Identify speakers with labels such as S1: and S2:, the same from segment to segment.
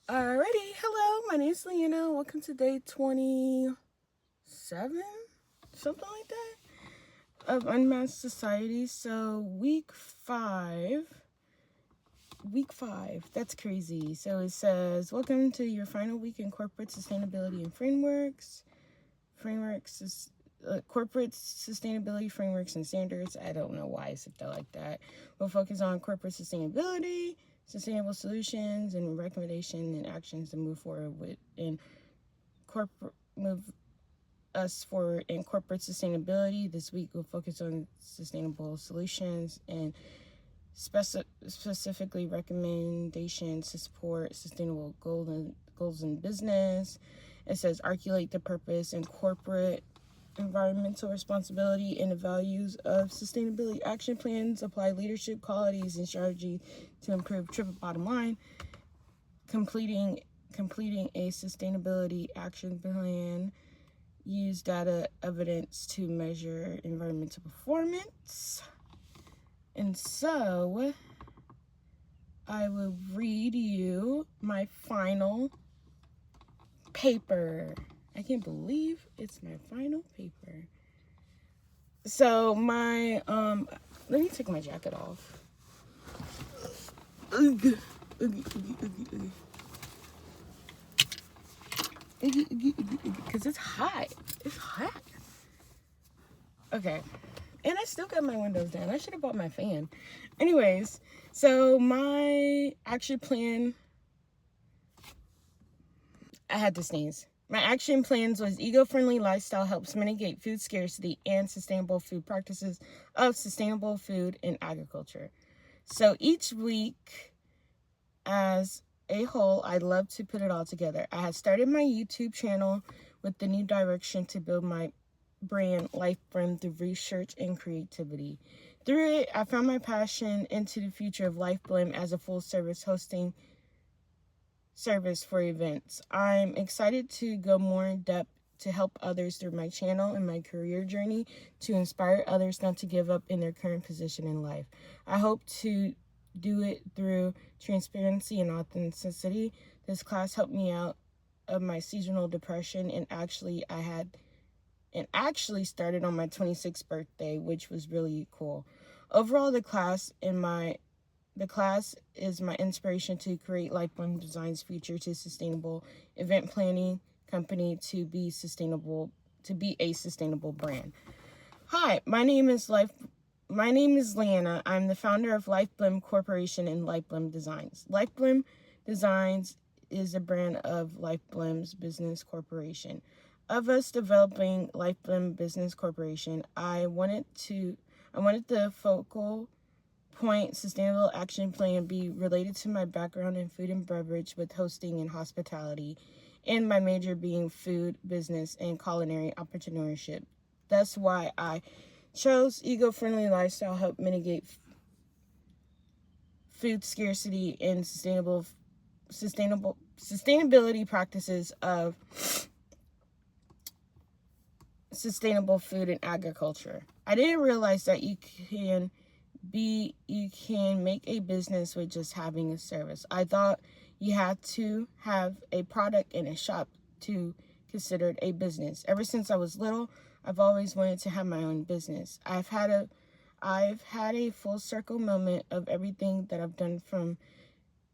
S1: Alrighty, hello, my name is Leanna. Welcome to day 27, something like that, of Unmasked Society. So week five, that's crazy. So it says, welcome to your final week in corporate sustainability and frameworks. Corporate sustainability frameworks and standards. I don't know why I said that like that. We'll focus on corporate sustainability, sustainable solutions, and recommendation and actions to move forward with move us forward in corporate sustainability. This week we'll focus on sustainable solutions and specifically recommendations to support sustainable goals in business. It says articulate the purpose and corporate environmental responsibility and the values of sustainability action plans, apply leadership qualities and strategy to improve triple bottom line, completing a sustainability action plan, use data evidence to measure environmental performance. And so I will read you my final paper. I can't believe it's my final paper. So my, let me take my jacket off. Because it's hot. It's hot. Okay. And I still got my windows down. I should have bought my fan. Anyways, so my action plan, I had to sneeze. My action plans was eco-friendly lifestyle helps mitigate food scarcity and sustainable food practices of sustainable food and agriculture. So each week as a whole, I'd love to put it all together. I had started my YouTube channel with the new direction to build my brand Life Brim through research and creativity. Through it, I found my passion into the future of Life Blim as a full service hosting service for events. I'm excited to go more in depth to help others through my channel and my career journey to inspire others not to give up in their current position in life. I hope to do it through transparency and authenticity. This class helped me out of my seasonal depression and actually started on my 26th birthday, which was really cool. Overall, the class is my inspiration to create Life Blim Design's future to sustainable event planning company to be a sustainable brand. Hi, my name is Lana. I'm the founder of Life Blim Corporation and Life Blim Designs. Life Blim Designs is a brand of Life Blim's Business Corporation. Of us developing Life Blim Business Corporation, I wanted the focal point sustainable action plan be related to my background in food and beverage with hosting and hospitality, and my major being food, business, and culinary entrepreneurship. That's why I chose eco-friendly lifestyle help mitigate food scarcity and sustainability practices of sustainable food and agriculture. I didn't realize that you can make a business with just having a service. I thought you had to have a product in a shop to consider it a business. Ever since I was little, I've always wanted to have my own business. I've had a full circle moment of everything that I've done from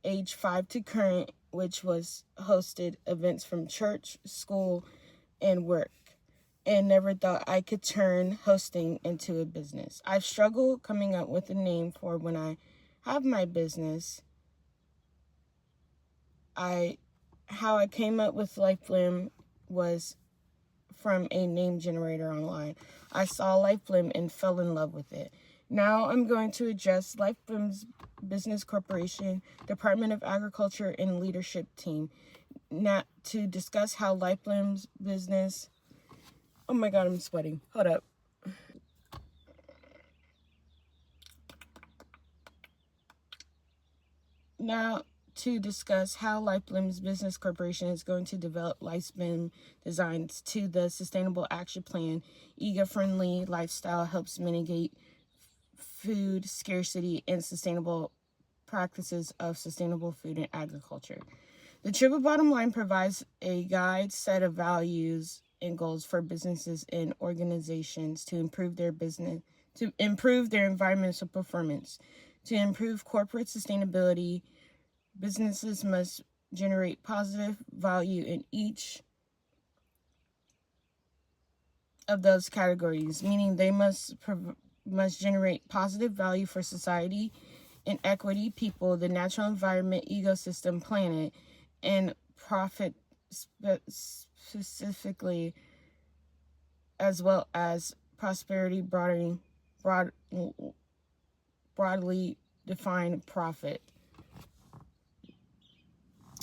S1: age 5 to current, which was hosted events from church, school, and work, and never thought I could turn hosting into a business. I've struggled coming up with a name for when I have my business. How I came up with Life Blim was from a name generator online. I saw Life Blim and fell in love with it. Now I'm going to address Life Blim's Business Corporation, Department of Agriculture, and leadership team not to discuss how Life Blim's business. Oh my God, I'm sweating. Hold up. Now to discuss how Life Blim's Business Corporation is going to develop Life Blim Designs to the Sustainable Action Plan. Eco-friendly lifestyle helps mitigate food scarcity and sustainable practices of sustainable food and agriculture. The triple bottom line provides a guide set of values and goals for businesses and organizations to improve their environmental performance. To improve corporate sustainability, businesses must generate positive value in each of those categories, meaning they must generate positive value for society and equity, people, the natural environment, ecosystem, planet, and profit specifically, as well as prosperity, broadly defined profit.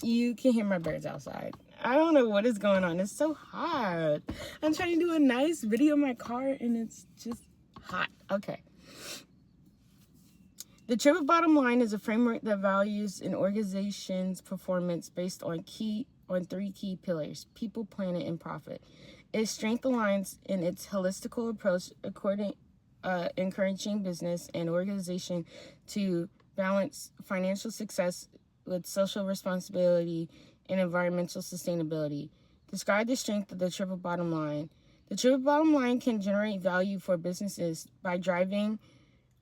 S1: You can hear my birds outside. I don't know what is going on. It's so hot. I'm trying to do a nice video in my car and it's just hot. Okay. The triple bottom line is a framework that values an organization's performance based on three key pillars: people, planet, and profit. Its strength aligns in its holistical approach, encouraging business and organization to balance financial success with social responsibility and environmental sustainability. Describe the strength of the triple bottom line. The triple bottom line can generate value for businesses by driving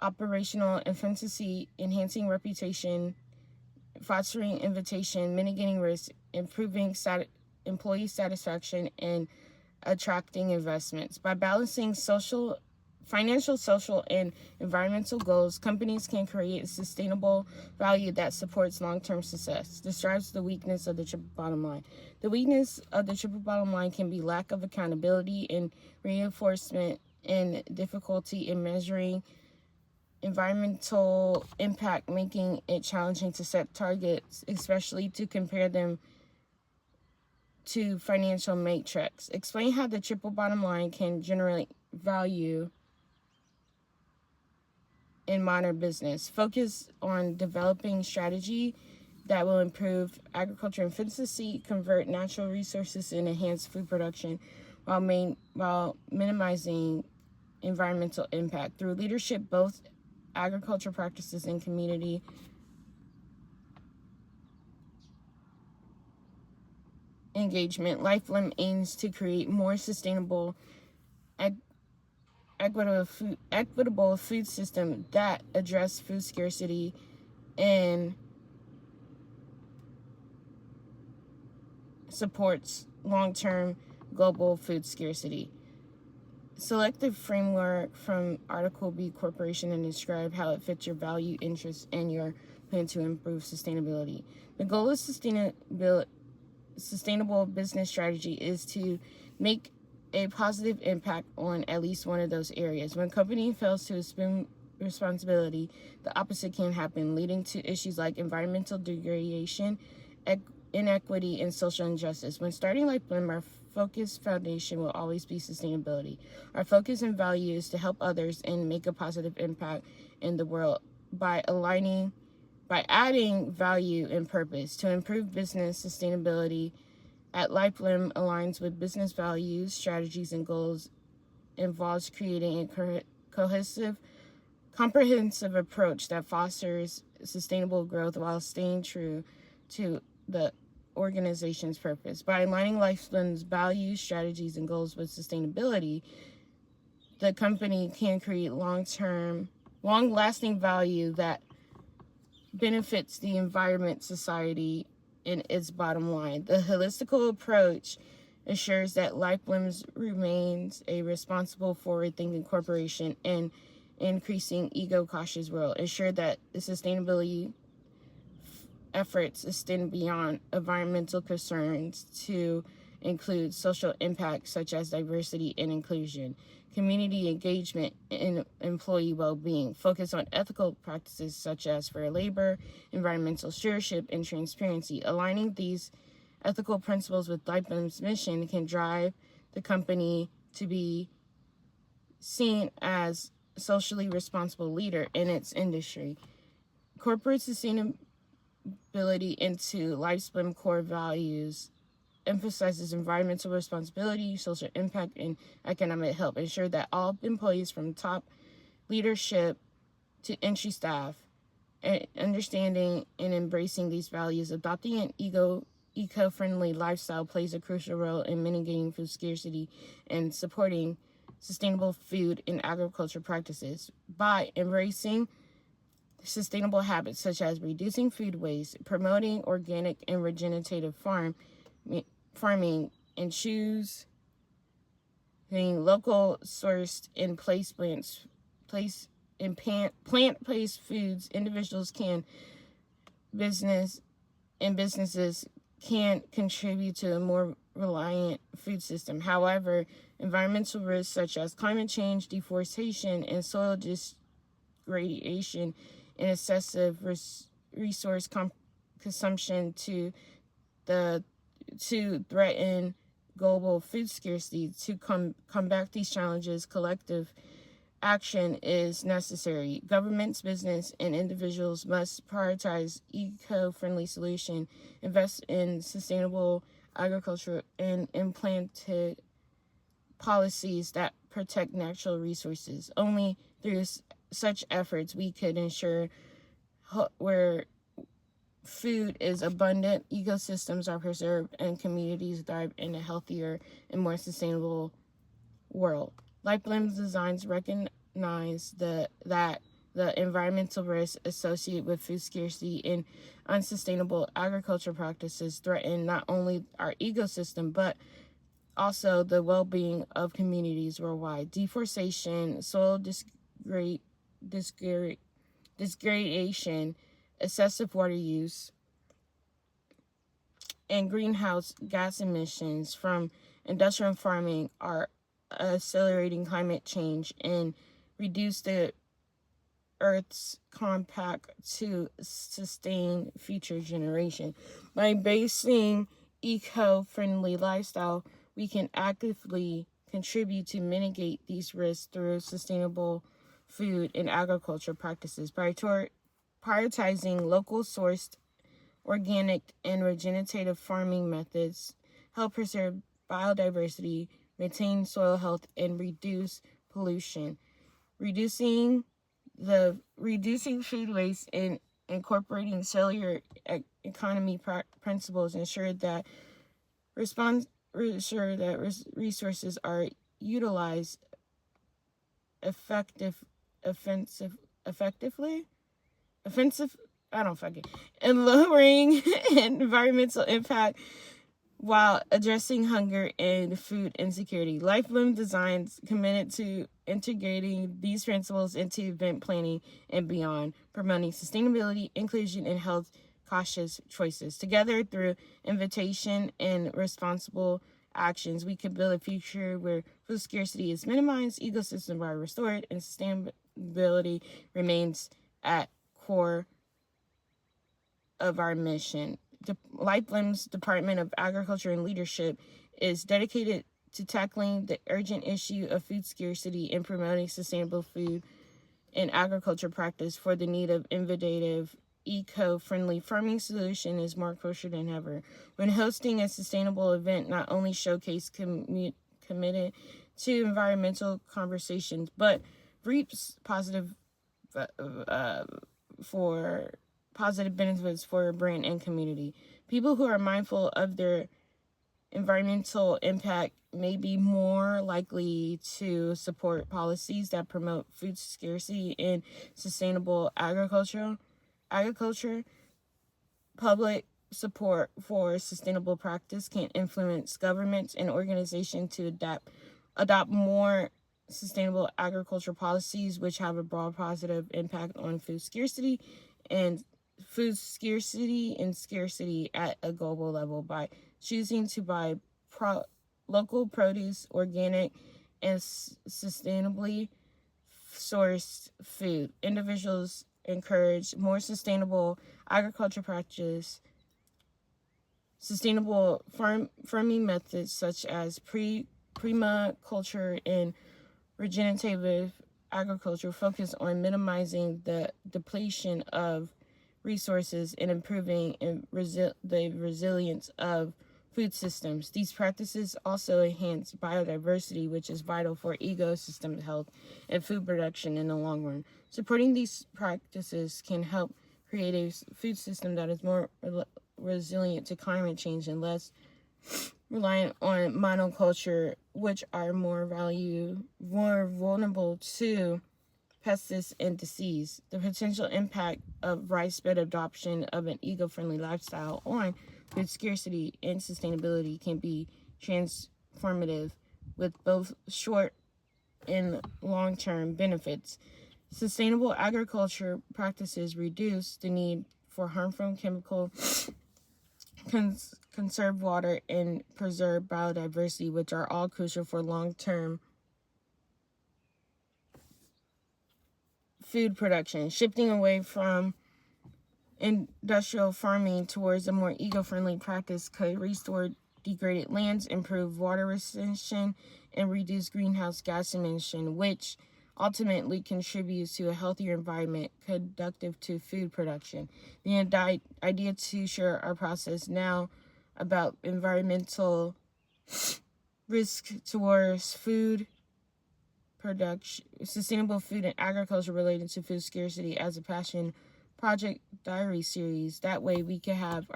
S1: operational efficiency, enhancing reputation, fostering innovation, mitigating risk, improving employee satisfaction, and attracting investments. By balancing financial, social, and environmental goals, companies can create a sustainable value that supports long-term success. Describes the weakness of the triple bottom line. The weakness of the triple bottom line can be lack of accountability and reinforcement and difficulty in measuring environmental impact, making it challenging to set targets, especially to compare them to financial metrics. Explain how the triple bottom line can generate value in modern business. Focus on developing strategy that will improve agriculture efficiency, convert natural resources, and enhance food production while minimizing environmental impact. Through leadership, both agriculture practices and community engagement, LifeLim aims to create more sustainable, equitable food system that address food scarcity and supports long-term global food scarcity. Select the framework from Article B Corporation and describe how it fits your value, interests, and your plan to improve sustainability. The goal of sustainable business strategy is to make a positive impact on at least one of those areas. When a company fails to assume responsibility, the opposite can happen, leading to issues like environmental degradation, inequity, and social injustice. When starting LifeLim, our focus foundation will always be sustainability. Our focus and value is to help others and make a positive impact in the world by adding value and purpose. To improve business sustainability at LifeLim aligns with business values, strategies, and goals, involves creating a comprehensive approach that fosters sustainable growth while staying true to the organization's purpose. By aligning LifeLim's values, strategies, and goals with sustainability, the company can create long-lasting value that benefits the environment, society, and its bottom line. The holistical approach assures that LifeLim remains a responsible, forward-thinking corporation in increasing eco-cautious world. Ensure that the sustainability efforts extend beyond environmental concerns to include social impacts such as diversity and inclusion, community engagement, and employee well-being. Focus on ethical practices such as fair labor, environmental stewardship, and transparency. Aligning these ethical principles with LifeLim's mission can drive the company to be seen as a socially responsible leader in its industry. Corporate sustainability into LifeLim core values emphasizes environmental responsibility, social impact, and economic health. Ensure that all employees from top leadership to entry staff understanding and embracing these values, adopting an eco-friendly lifestyle plays a crucial role in mitigating food scarcity and supporting sustainable food and agriculture practices. By embracing sustainable habits such as reducing food waste, promoting organic and regenerative farming, and choosing local sourced and plant-based foods, individuals can businesses can contribute to a more reliant food system. However, environmental risks such as climate change, deforestation, and soil degradation and excessive resource consumption to threaten global food scarcity. To combat these challenges, collective action is necessary. Governments, business, and individuals must prioritize eco-friendly solutions, invest in sustainable agriculture, and implement policies that protect natural resources. Only through such efforts we could ensure where food is abundant, ecosystems are preserved, and communities thrive in a healthier and more sustainable world. Lifeline designs recognize that the environmental risks associated with food scarcity and unsustainable agriculture practices threaten not only our ecosystem but also the well-being of communities worldwide. Deforestation, soil degradation, excessive water use, and greenhouse gas emissions from industrial farming are accelerating climate change and reduce the Earth's compact to sustain future generation. By embracing eco-friendly lifestyle, we can actively contribute to mitigate these risks through sustainable food and agriculture practices. Prioritizing local sourced, organic, and regenerative farming methods help preserve biodiversity, maintain soil health, and reduce pollution. Reducing food waste and incorporating cellular economy principles ensure that resources are utilized effectively, and lowering environmental impact while addressing hunger and food insecurity. Lifeline Designs committed to integrating these principles into event planning and beyond, promoting sustainability, inclusion, and health cautious choices. Together, through invitation and responsible actions, we can build a future where food scarcity is minimized, ecosystems are restored, and sustainability remains at core of our mission. Lifeline's Department of Agriculture and Leadership is dedicated to tackling the urgent issue of food scarcity and promoting sustainable food and agriculture practice for the need of innovative, eco-friendly farming solution is more crucial than ever. When hosting a sustainable event, not only showcase committed to environmental conversations, but reaps positive benefits for a brand and community. People who are mindful of their environmental impact may be more likely to support policies that promote food scarcity and sustainable agriculture. Public support for sustainable practice can influence governments and organizations to adopt more sustainable agriculture policies, which have a broad positive impact on food scarcity and scarcity at a global level. By choosing to buy local produce, organic, and sustainably sourced food, individuals encourage more sustainable agriculture practice, sustainable farming methods such as permaculture and regenerative agriculture focus on minimizing the depletion of resources and improving the resilience of food systems. These practices also enhance biodiversity, which is vital for ecosystem health and food production in the long run. Supporting these practices can help create a food system that is more resilient to climate change and less reliant on monoculture, which are more vulnerable to pests and disease. The potential impact of widespread adoption of an eco-friendly lifestyle on food scarcity and sustainability can be transformative, with both short and long-term benefits. Sustainable agriculture practices reduce the need for harmful chemicals, conserve water, and preserve biodiversity, which are all crucial for long-term food production. Shifting away from industrial farming towards a more eco-friendly practice could restore degraded lands, improve water retention, and reduce greenhouse gas emission, which ultimately contributes to a healthier environment conducive to food production. The idea to share our process now about environmental risk towards food production, sustainable food and agriculture related to food scarcity as a passion project diary series. That way we could have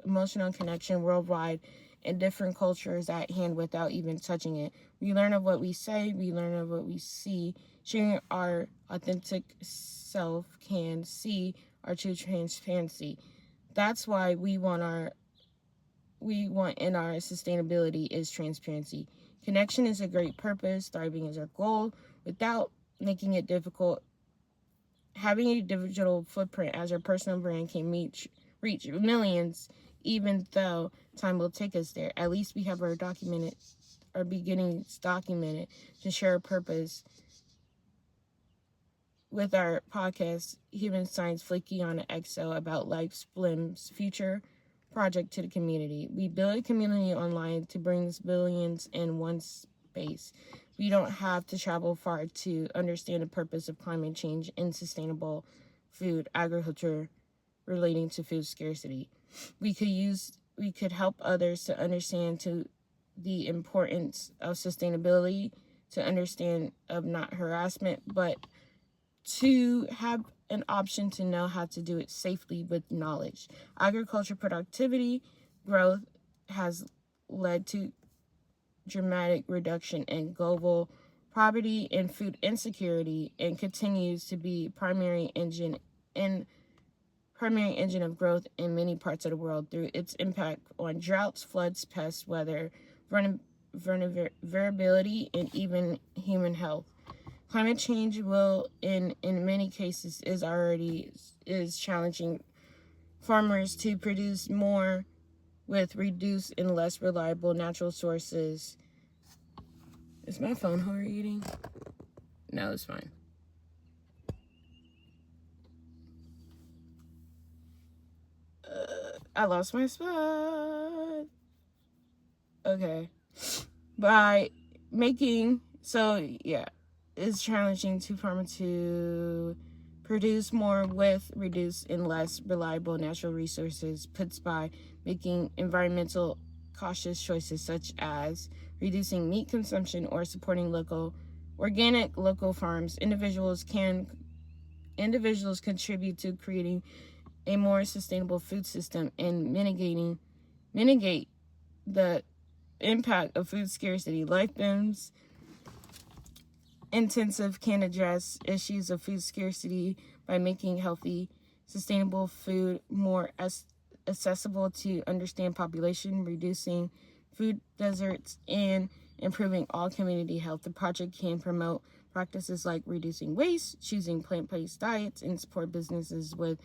S1: emotional connection worldwide and different cultures at hand without even touching it. We learn of what we say, we learn of what we see. Sharing our authentic self can see our true transparency. That's why we want in our sustainability is transparency. Connection is a great purpose, thriving is our goal, without making it difficult. Having a digital footprint as our personal brand can reach millions, even though time will take us there. At least we have our beginnings documented to share a purpose with our podcast, Human Science Flaky on Excel, about Life's Blim's future project to the community. We build a community online to bring this billions in one space. We don't have to travel far to understand the purpose of climate change and sustainable food agriculture relating to food scarcity. We could help others to understand the importance of sustainability, to understand of not harassment, but to have an option to know how to do it safely with knowledge. Agriculture productivity growth has led to dramatic reduction in global poverty and food insecurity, and continues to be primary engine of growth in many parts of the world through its impact on droughts, floods, pests, weather, vulnerability, and even human health. Climate change will, in many cases, is challenging farmers to produce more with reduced and less reliable natural sources. Is my phone overheating? No, it's fine. I lost my spot. Okay. It's challenging to farmers to produce more with reduced and less reliable natural resources, puts by making environmental cautious choices such as reducing meat consumption or supporting organic local farms. Individuals contribute to creating a more sustainable food system and mitigate the impact of food scarcity. Life Booms Intensive can address issues of food scarcity by making healthy, sustainable food more accessible to understand population, reducing food deserts, and improving all community health. The project can promote practices like reducing waste, choosing plant-based diets, and support businesses with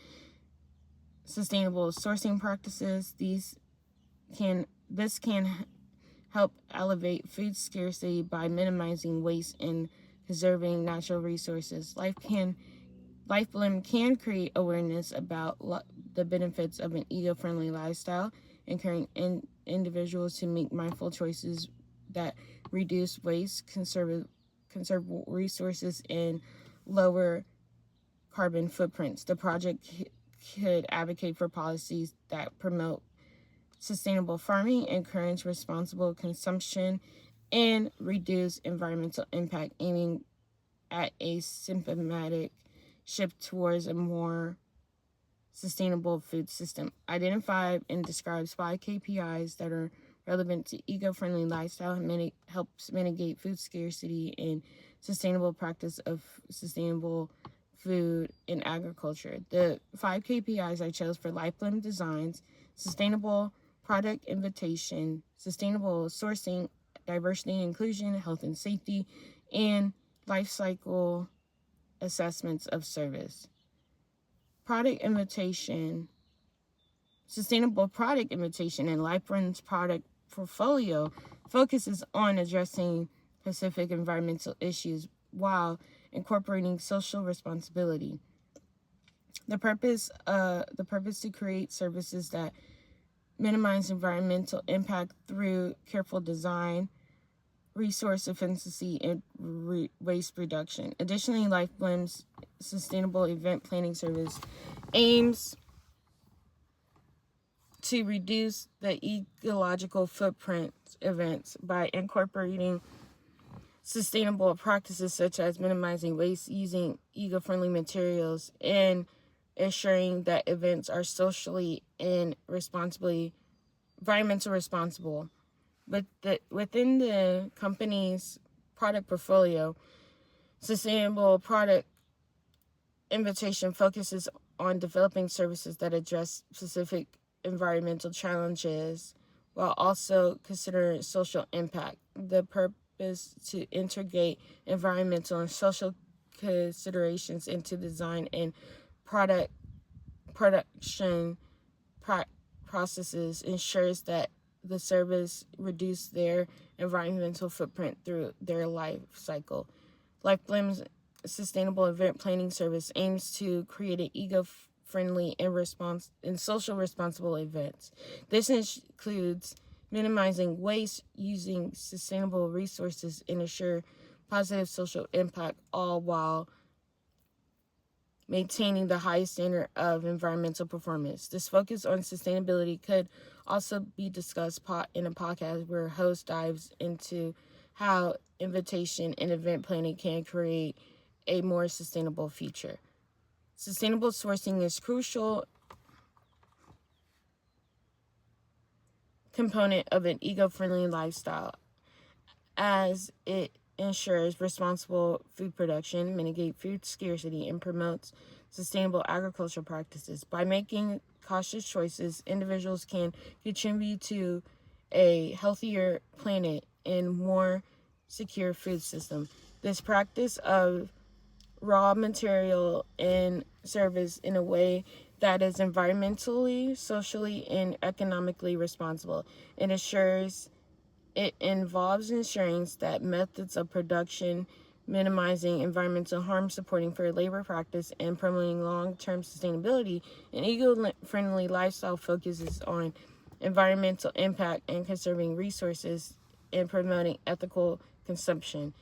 S1: sustainable sourcing practices. This can help elevate food scarcity by minimizing waste and preserving natural resources. LifeBloom can create awareness about the benefits of an eco-friendly lifestyle, encouraging individuals to make mindful choices that reduce waste, conserve resources, and lower carbon footprints. The project could advocate for policies that promote sustainable farming, encourage responsible consumption, and reduce environmental impact, aiming at a systematic shift towards a more sustainable food system. Identify and describes 5 KPIs that are relevant to eco-friendly lifestyle and helps mitigate food scarcity and sustainable practice of sustainable food and agriculture. The 5 KPIs I chose for Lifebloom Designs: sustainable product invitation, sustainable sourcing, diversity and inclusion, health and safety, and life cycle assessments of service. Product invitation, sustainable product invitation, and Lifebloom's product portfolio focuses on addressing specific environmental issues while incorporating social responsibility. The purpose to create services that minimize environmental impact through careful design, resource efficiency, and waste reduction. Additionally, Lifebloom's sustainable event planning service aims to reduce the ecological footprint events by incorporating sustainable practices such as minimizing waste, using eco-friendly materials, and ensuring that events are socially and environmentally responsible. But within the company's product portfolio, sustainable product invitation focuses on developing services that address specific environmental challenges while also considering social impact. The purpose to integrate environmental and social considerations into design and production processes ensures that the service reduce their environmental footprint through their life cycle. Lifebloom's sustainable event planning service aims to create an eco-friendly and social responsible events. This includes minimizing waste, using sustainable resources, and ensure positive social impact, all while maintaining the highest standard of environmental performance. This focus on sustainability could also be discussed in a podcast where a host dives into how invitation and event planning can create a more sustainable future. Sustainable sourcing is crucial component of an eco-friendly lifestyle as it ensures responsible food production, mitigate food scarcity, and promotes sustainable agricultural practices. By making cautious choices, individuals can contribute to a healthier planet and more secure food system. This practice of raw material and service in a way that is environmentally, socially, and economically responsible. It involves ensuring that methods of production, minimizing environmental harm, supporting fair labor practice, and promoting long-term sustainability. An eco-friendly lifestyle focuses on environmental impact and conserving resources and promoting ethical consumption.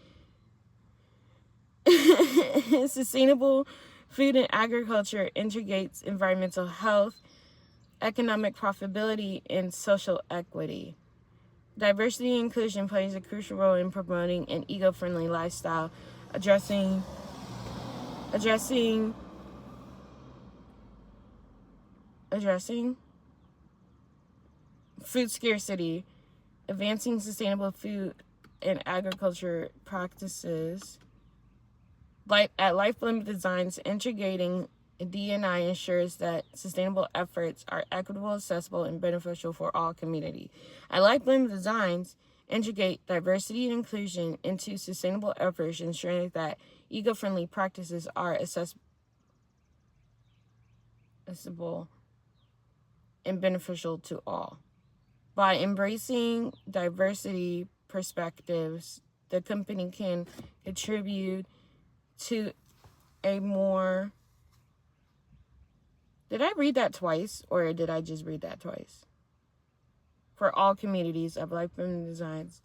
S1: Sustainable food and agriculture integrates environmental health, economic profitability, and social equity. Diversity and inclusion plays a crucial role in promoting an eco-friendly lifestyle, addressing food scarcity, advancing sustainable food and agriculture practices. At Lifebloom Designs, integrating D&I ensures that sustainable efforts are equitable, accessible, and beneficial for all community. At Lifebloom Designs, integrate diversity and inclusion into sustainable efforts, ensuring that eco-friendly practices are accessible and beneficial to all. By embracing diversity perspectives, the company can contribute to a more... Did I read that twice, or did I just read that twice? For all communities of Lifebloom Designs,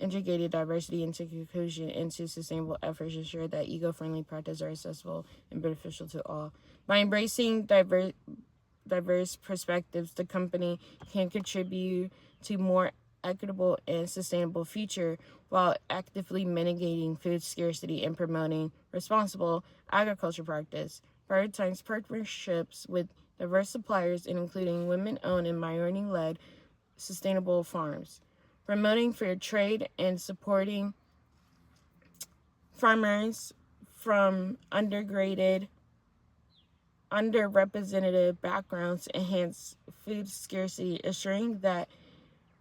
S1: integrated diversity and inclusion into sustainable efforts ensure that eco-friendly practices are accessible and beneficial to all. By embracing diverse perspectives, the company can contribute to more equitable and sustainable future while actively mitigating food scarcity and promoting responsible agriculture practice. Prioritize partnerships with diverse suppliers, and including women-owned and minority-led sustainable farms, promoting fair trade and supporting farmers from underrepresented backgrounds, enhance food scarcity, assuring that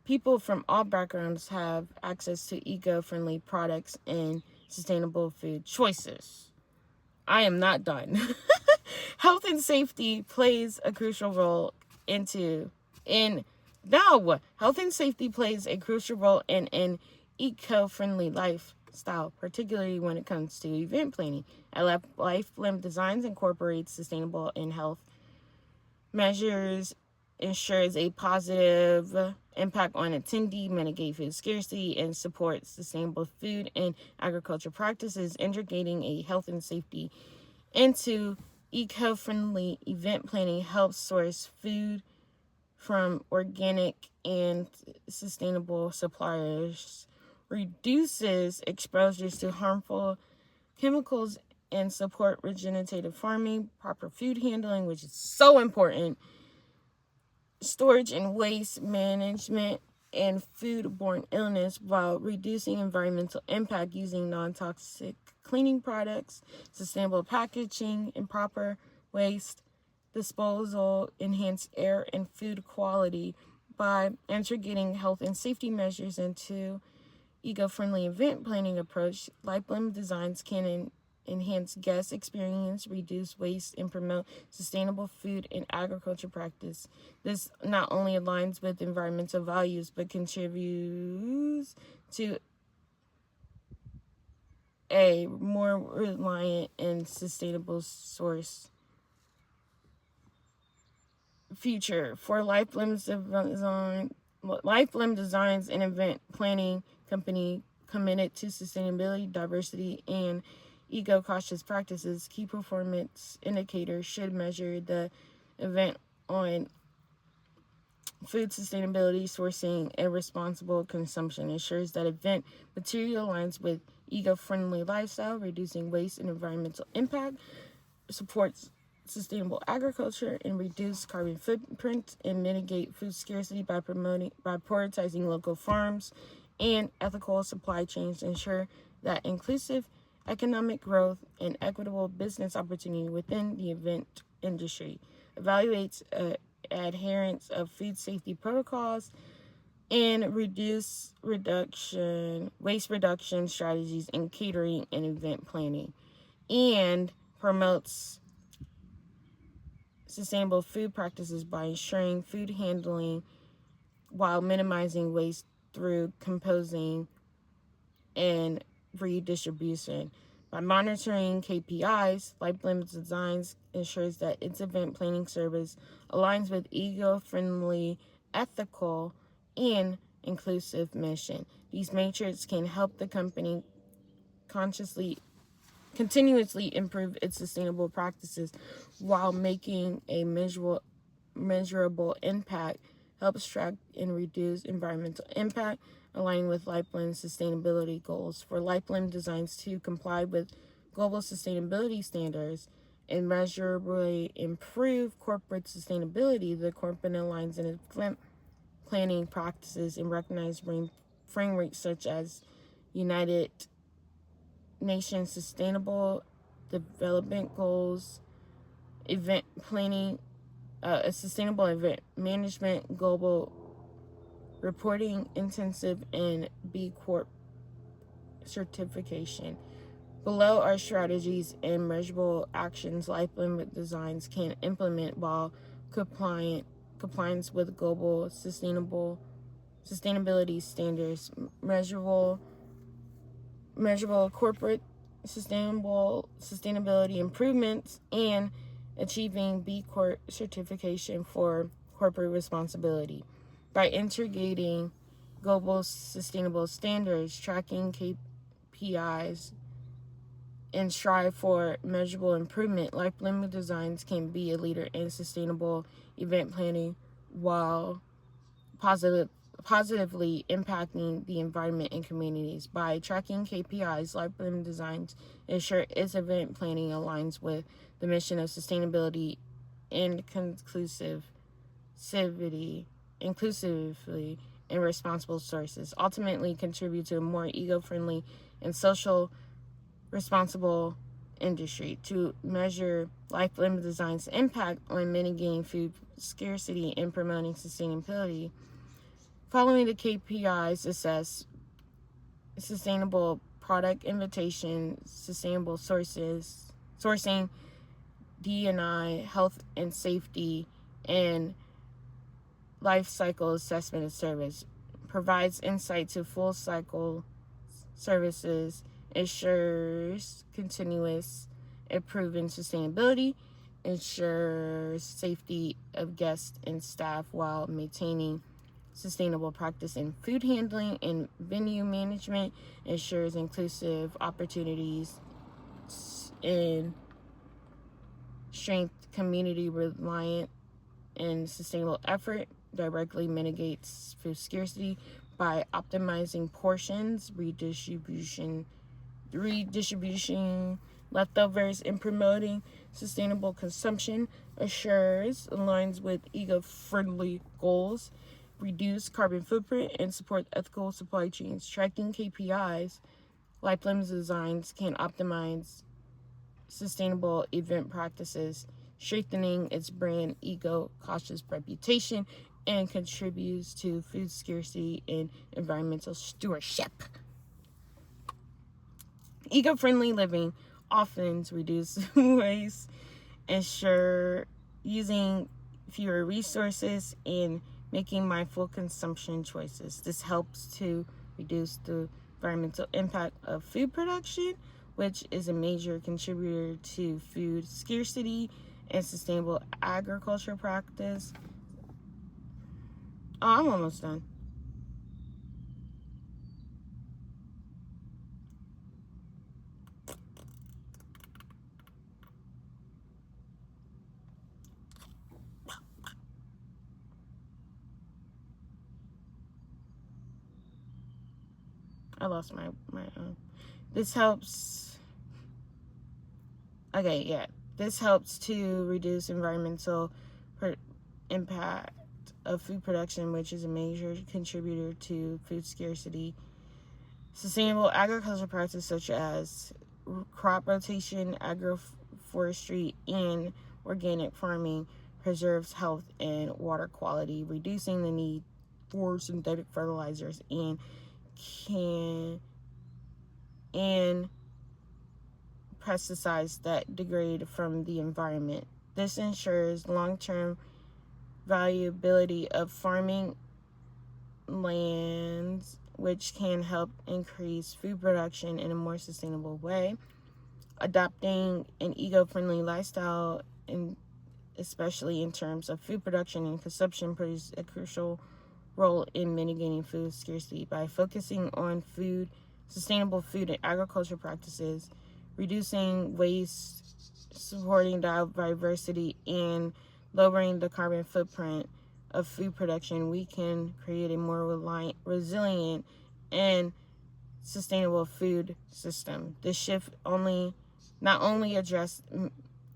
S1: people from all backgrounds have access to eco-friendly products and sustainable food choices. I am not done. Health and safety plays a crucial role Health and safety plays a crucial role in an eco-friendly lifestyle, particularly when it comes to event planning. Life-Limb Designs incorporates sustainable and health measures, ensures a positive impact on attendee, mitigate food scarcity, and supports sustainable food and agriculture practices, integrating a health and safety into eco-friendly event planning helps source food from organic and sustainable suppliers, reduces exposures to harmful chemicals, and support regenerative farming, proper food handling, which is so important, storage and waste management, and foodborne illness, while reducing environmental impact using non-toxic cleaning products, sustainable packaging, and proper waste disposal, enhance air and food quality. By integrating health and safety measures into eco-friendly event planning approach, Life-Limb Designs can enhance guest experience, reduce waste, and promote sustainable food and agriculture practice. This not only aligns with environmental values, but contributes to a more reliant and sustainable source future for Life-Limb Designs, an event planning company committed to sustainability, diversity, and eco-cautious practices. Key performance indicators should measure the event on food sustainability, sourcing, and responsible consumption. Ensures that event material aligns with eco-friendly lifestyle, reducing waste and environmental impact, supports sustainable agriculture, and reduce carbon footprint, and mitigate food scarcity by prioritizing local farms and ethical supply chains. Ensure that inclusive economic growth and equitable business opportunity within the event industry. Evaluates adherence of food safety protocols and waste reduction strategies in catering and event planning, and promotes sustainable food practices by ensuring food handling while minimizing waste through composting and redistribution. By monitoring KPIs, Life-Limb Designs ensures that its event planning service aligns with eco-friendly, ethical, and inclusive mission. These metrics can help the company continuously improve its sustainable practices while making a measurable impact, helps track and reduce environmental impact, aligning with Life-Limb's sustainability goals. For Life-Limb Designs to comply with global sustainability standards and measurably improve corporate sustainability, the corporate aligns in its planning practices and recognized frameworks such as United Nations Sustainable Development Goals, event planning, sustainable event management, global reporting intensive, and B Corp certification. Below are strategies and measurable actions Life-Limb Designs can implement while compliance with global sustainability standards. Measurable corporate sustainability improvements, and achieving B Corp certification for corporate responsibility. By integrating global sustainable standards, tracking KPIs, and strive for measurable improvement, Life-Limb Designs can be a leader in sustainable event planning while positively impacting the environment and communities. By tracking KPIs, Life-Limb Designs ensure its event planning aligns with the mission of sustainability and inclusively and responsible sources, ultimately contribute to a more eco-friendly and social responsible industry. To measure Life Limb Design's impact on mitigating food scarcity and promoting sustainability, following the KPIs assess sustainable product invitation, sustainable sourcing, D&I, health and safety, and life cycle assessment of service, provides insight to full cycle services, ensures continuous improving sustainability, ensures safety of guests and staff while maintaining sustainable practice in food handling and venue management, ensures inclusive opportunities in strength, community reliant and sustainable effort, directly mitigates food scarcity by optimizing portions, redistribution leftovers, and promoting sustainable consumption, aligns with eco-friendly goals, reduce carbon footprint, and support ethical supply chains. Tracking KPIs, Life Limb Designs can optimize sustainable event practices, strengthening its brand eco-cautious reputation, and contributes to food scarcity and environmental stewardship. Eco-friendly living often reduces waste, ensure using fewer resources, and making mindful consumption choices. This helps to reduce the environmental impact of food production, which is a major contributor to food scarcity and sustainable agriculture practice. Oh, I'm almost done. I lost my this helps. Okay, yeah. This helps to reduce environmental impact of food production, which is a major contributor to food scarcity. Sustainable agriculture practices such as crop rotation, agroforestry, and organic farming preserves health and water quality, reducing the need for synthetic fertilizers and pesticides that degrade from the environment. This ensures long-term viability of farming lands, which can help increase food production in a more sustainable way. Adopting an eco-friendly lifestyle, especially in terms of food production and consumption, plays a crucial role in mitigating food scarcity by focusing on sustainable food and agriculture practices, reducing waste, supporting diversity, and lowering the carbon footprint of food production. We can create a more resilient and sustainable food system. This shift not only addresses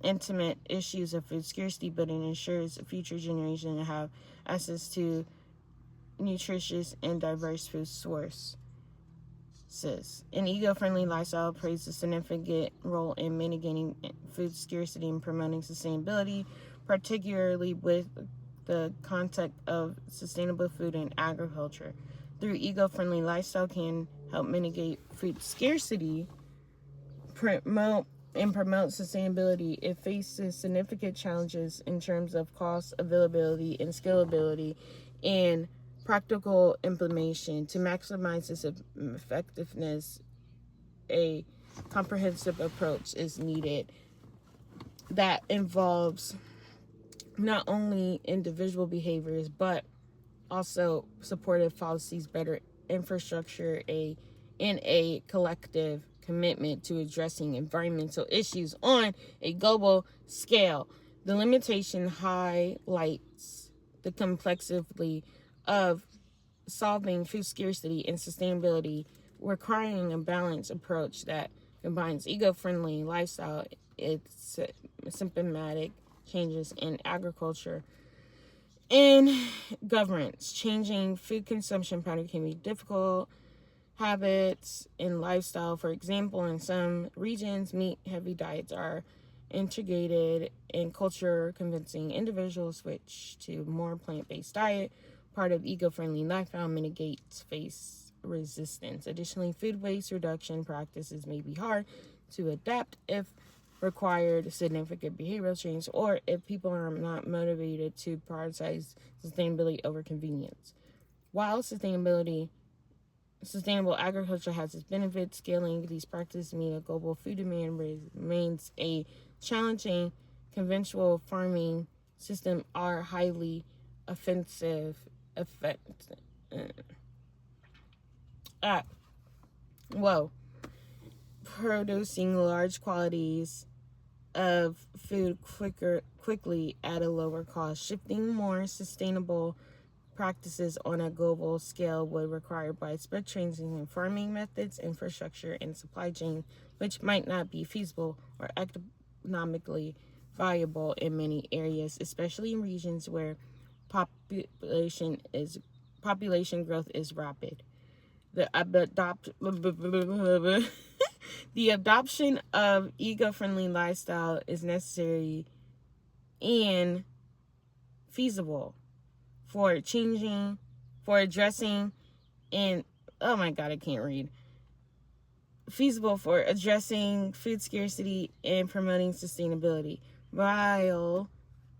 S1: intimate issues of food scarcity, but it ensures future generations have access to nutritious and diverse food sources. An eco-friendly lifestyle plays a significant role in mitigating food scarcity and promoting sustainability, particularly with the context of sustainable food and agriculture. Through eco-friendly lifestyle can help mitigate food scarcity, promote sustainability. It faces significant challenges in terms of cost, availability, and scalability, and practical implementation. To maximize its effectiveness, a comprehensive approach is needed that involves not only individual behaviors, but also supportive policies, better infrastructure, and a collective commitment to addressing environmental issues on a global scale. The limitation highlights the complexity of solving food scarcity and sustainability, requiring a balanced approach that combines eco-friendly lifestyle, its symptomatic changes in agriculture and governance. Changing food consumption pattern can be difficult. Habits and lifestyle, for example, in some regions, meat-heavy diets are integrated in culture, convincing individuals switch to more plant-based diet. Part of eco-friendly lifestyle mitigates face resistance. Additionally, food waste reduction practices may be hard to adapt if required significant behavioral change or if people are not motivated to prioritize sustainability over convenience. While sustainable agriculture has its benefits, scaling these practices to meet a global food demand remains a challenging. Conventional farming systems are highly offensive. Producing large quantities of food quickly at a lower cost. Shifting more sustainable practices on a global scale would require widespread changes in farming methods, infrastructure, and supply chain, which might not be feasible or economically viable in many areas, especially in regions where population growth is rapid. The adoption of eco-friendly lifestyle is necessary and feasible for addressing and oh my god, I can't read. Feasible for addressing food scarcity and promoting sustainability. While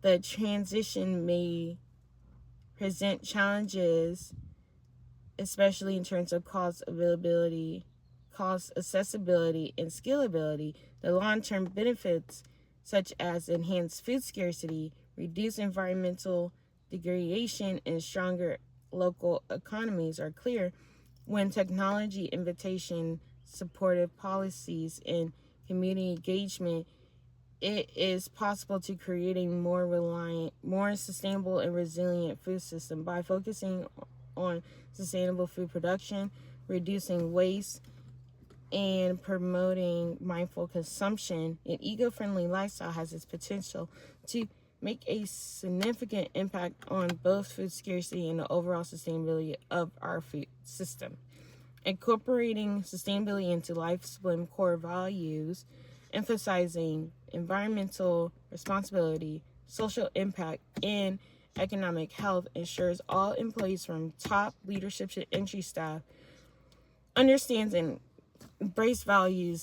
S1: the transition may present challenges, especially in terms of cost accessibility, and scalability, the long-term benefits such as enhanced food scarcity, reduced environmental degradation, and stronger local economies are clear. When technology, invitation, supportive policies, and community engagement, it is possible to create a more sustainable and resilient food system. By focusing on sustainable food production, reducing waste, and promoting mindful consumption, an eco-friendly lifestyle has its potential to make a significant impact on both food scarcity and the overall sustainability of our food system. Incorporating sustainability into life's core values, emphasizing environmental responsibility, social impact, and economic health ensures all employees from top leadership to entry staff understands and embrace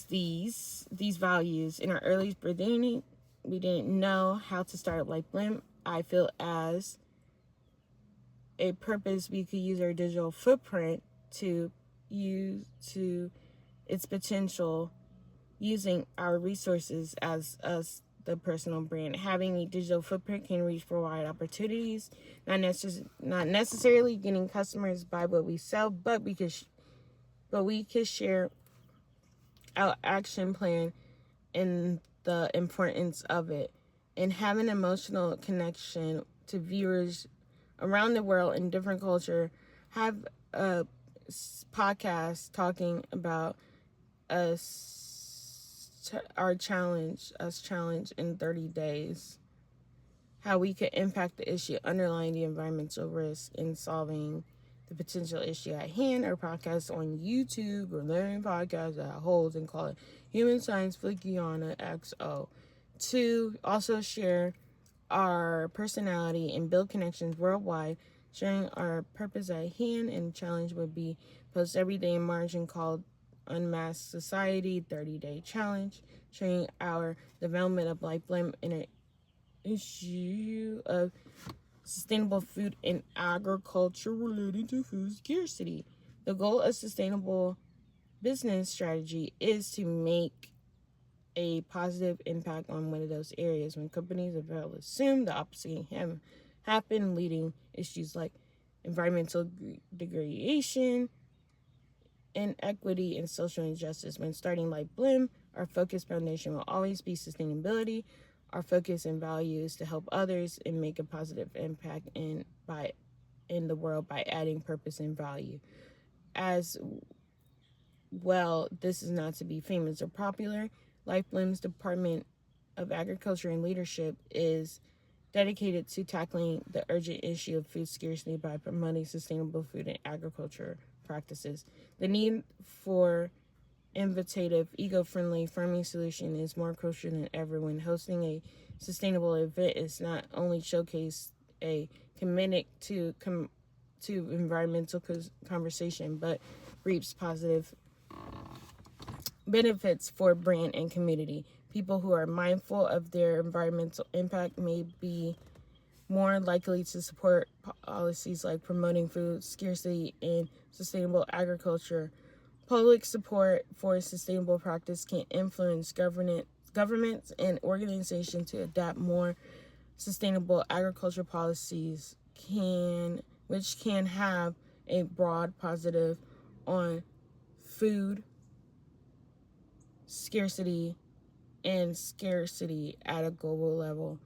S1: these values. In our early beginning, we didn't know how to start Life Blim. I feel as a purpose we could use our digital footprint to use to its potential, using our resources as the personal brand. Having a digital footprint can reach for wide opportunities, not necessarily getting customers buy what we sell, but we could share our action plan and the importance of it, and have an emotional connection to viewers around the world in different culture. Have a podcast talking about our challenge in 30 days, how we could impact the issue underlying the environmental risk in solving the potential issue at hand. Our podcast on YouTube or learning podcast that holds and call it Human Science Flikiana XO. To also share our personality and build connections worldwide, sharing our purpose at hand, and challenge would be post every day in margin called Unmasked Society 30-day challenge, sharing our development of Life Blim in an issue of sustainable food and agriculture related to food scarcity. The goal of sustainable business strategy is to make a positive impact on one of those areas. When companies assume the opposite can happen, leading issues like environmental degradation, inequity, and social injustice. When starting Life Blim, our focus foundation will always be sustainability. Our focus and value is to help others and make a positive impact in the world by adding purpose and value. As well, this is not to be famous or popular. Life Blim's department of Agriculture and Leadership is dedicated to tackling the urgent issue of food scarcity by promoting sustainable food and agriculture practices. The need for innovative, eco-friendly farming solution is more crucial than ever when hosting a sustainable event is not only showcase a commitment to environmental conversation, but reaps positive benefits for brand and community. People who are mindful of their environmental impact may be more likely to support policies like promoting food scarcity and sustainable agriculture. Public support for sustainable practice can influence governments and organizations to adopt more sustainable agriculture policies, which can have a broad positive on food scarcity and scarcity at a global level.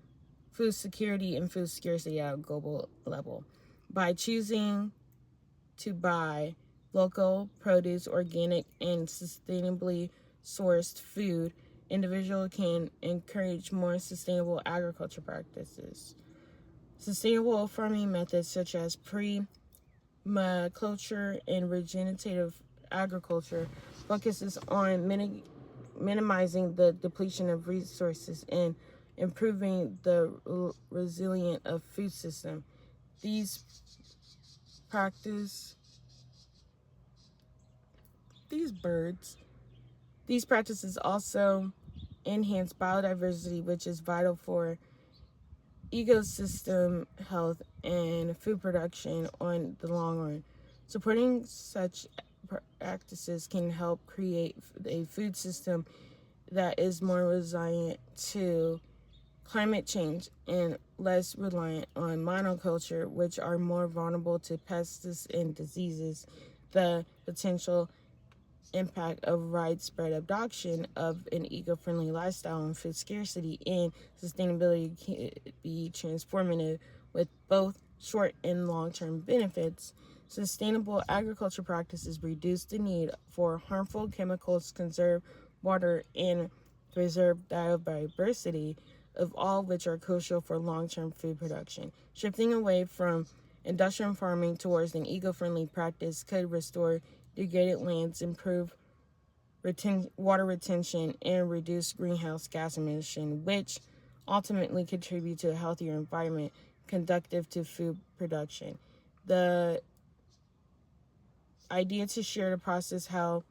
S1: Food security and food scarcity at a global level. By choosing to buy local produce, organic, and sustainably sourced food, individuals can encourage more sustainable agriculture practices. Sustainable farming methods such as permaculture and regenerative agriculture focuses on minimizing the depletion of resources and improving the resilience of food system. These practices also enhance biodiversity, which is vital for ecosystem health and food production on the long run. Supporting such practices can help create a food system that is more resilient to climate change and less reliant on monoculture, which are more vulnerable to pests and diseases. The potential impact of widespread adoption of an eco-friendly lifestyle and food scarcity and sustainability can be transformative with both short and long-term benefits. Sustainable agriculture practices reduce the need for harmful chemicals, conserve water, and preserve biodiversity, of all which are crucial for long-term food production. Shifting away from industrial farming towards an eco-friendly practice could restore degraded lands, improve water retention, and reduce greenhouse gas emission, which ultimately contribute to a healthier environment conducive to food production. The idea to share the process how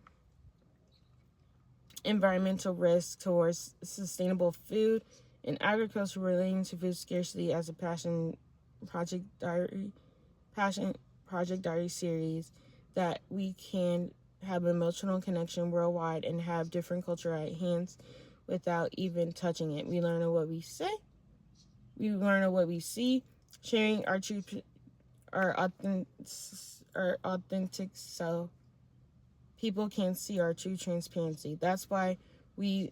S1: environmental risks towards sustainable food and agriculture relating to food scarcity as a project diary series that we can have emotional connection worldwide and have different culture at hands without even touching it. We learn what we say, we learn what we see, sharing our authentic self. People can see our true transparency. That's why we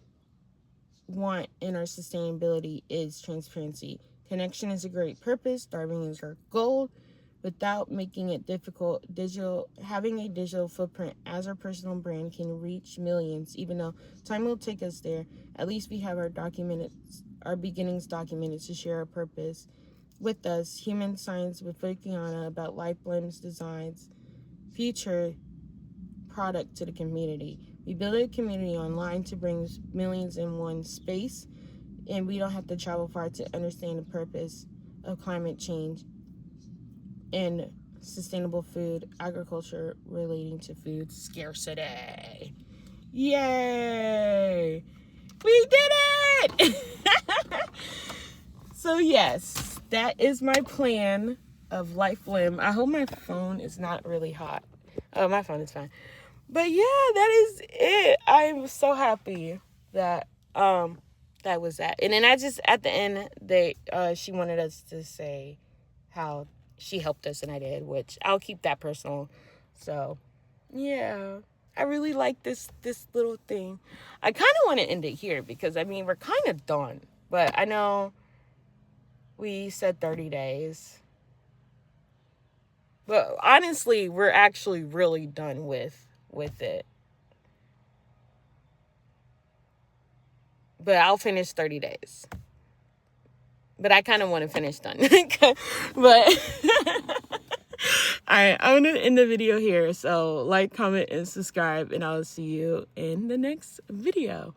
S1: want in our sustainability is transparency. Connection is a great purpose. Starving is our goal. Without making it difficult, having a digital footprint as our personal brand can reach millions. Even though time will take us there, at least we have our beginnings documented to share our purpose with us. Human science with Fukiana about life blends designs future product to the community. We build a community online to bring millions in one space, and we don't have to travel far to understand the purpose of climate change and sustainable food agriculture relating to food scarcity. Yay! We did it! So yes, that is my plan of Life Limb. I hope my phone is not really hot. Oh, my phone is fine. But yeah, that is it. I'm so happy that that was that. And then I just at the end she wanted us to say how she helped us and I did, which I'll keep that personal. So yeah, I really like this little thing. I kind of want to end it here because I mean we're kind of done, but I know we said 30 days. But honestly, we're actually really done with it. but I'll finish 30 days. But I kind of want to finish done. But all right, I'm going to end the video here. So like, comment, and subscribe, and I'll see you in the next video.